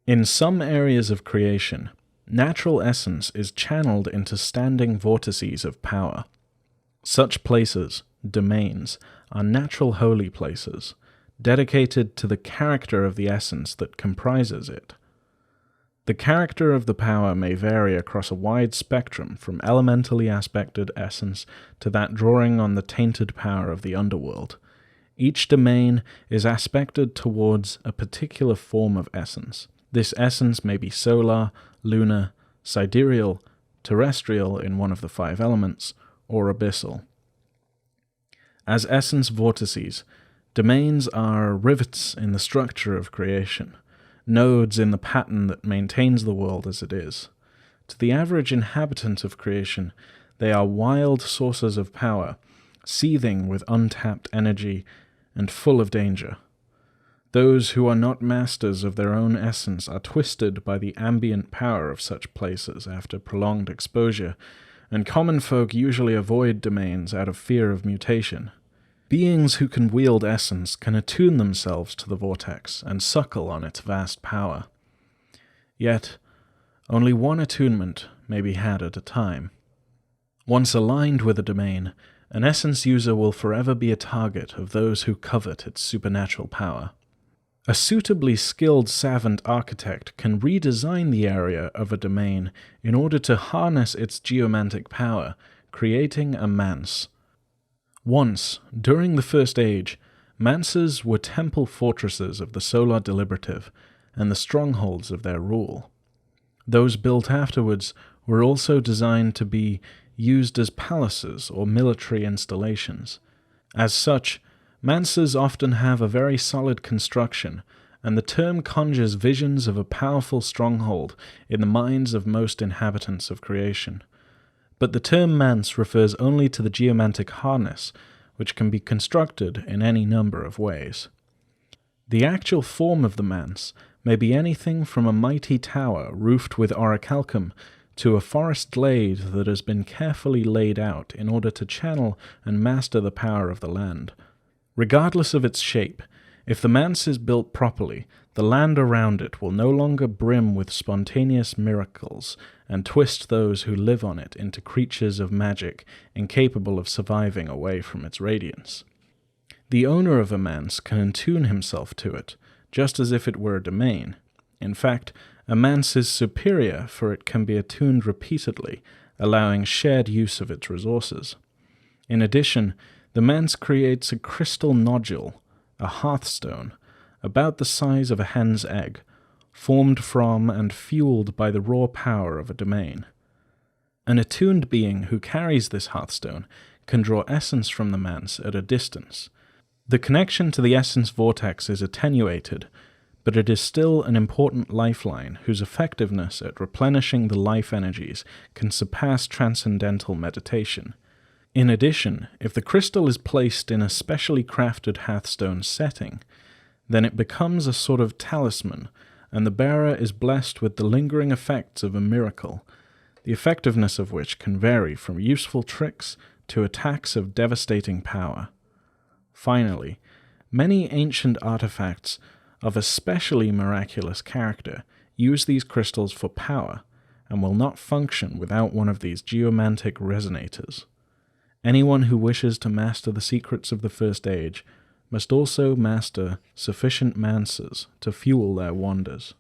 In some areas of creation, natural essence is channeled into standing vortices of power. Such places, domains, are natural holy places, dedicated to the character of the essence that comprises it. The character of the power may vary across a wide spectrum from elementally aspected essence to that drawing on the tainted power of the underworld. Each domain is aspected towards a particular form of essence. This essence may be solar, lunar, sidereal, terrestrial in one of the 5 elements, or abyssal. As essence vortices, domains are rivets in the structure of creation, nodes in the pattern that maintains the world as it is. To the average inhabitant of creation, they are wild sources of power, seething with untapped energy and full of danger. Those who are not masters of their own essence are twisted by the ambient power of such places after prolonged exposure, and common folk usually avoid domains out of fear of mutation. Beings who can wield essence can attune themselves to the vortex and suckle on its vast power. Yet, only one attunement may be had at a time. Once aligned with a domain, an essence user will forever be a target of those who covet its supernatural power. A suitably skilled savant architect can redesign the area of a domain in order to harness its geomantic power, creating a manse. Once, during the First Age, manses were temple fortresses of the solar deliberative and the strongholds of their rule. Those built afterwards were also designed to be used as palaces or military installations. As such, manses often have a very solid construction, and the term conjures visions of a powerful stronghold in the minds of most inhabitants of creation. But the term manse refers only to the geomantic harness, which can be constructed in any number of ways. The actual form of the manse may be anything from a mighty tower roofed with orichalcum to a forest glade that has been carefully laid out in order to channel and master the power of the land. Regardless of its shape, if the manse is built properly, the land around it will no longer brim with spontaneous miracles and twist those who live on it into creatures of magic incapable of surviving away from its radiance. The owner of a manse can attune himself to it, just as if it were a domain. In fact, a manse is superior, for it can be attuned repeatedly, allowing shared use of its resources. In addition, the manse creates a crystal nodule, a hearthstone, about the size of a hen's egg, formed from and fueled by the raw power of a domain. An attuned being who carries this hearthstone can draw essence from the manse at a distance. The connection to the essence vortex is attenuated, but it is still an important lifeline whose effectiveness at replenishing the life energies can surpass transcendental meditation. In addition, if the crystal is placed in a specially crafted hearthstone setting, then it becomes a sort of talisman, and the bearer is blessed with the lingering effects of a miracle, the effectiveness of which can vary from useful tricks to attacks of devastating power. Finally, many ancient artifacts of especially miraculous character use these crystals for power, and will not function without one of these geomantic resonators. Anyone who wishes to master the secrets of the First Age must also master sufficient manses to fuel their wonders.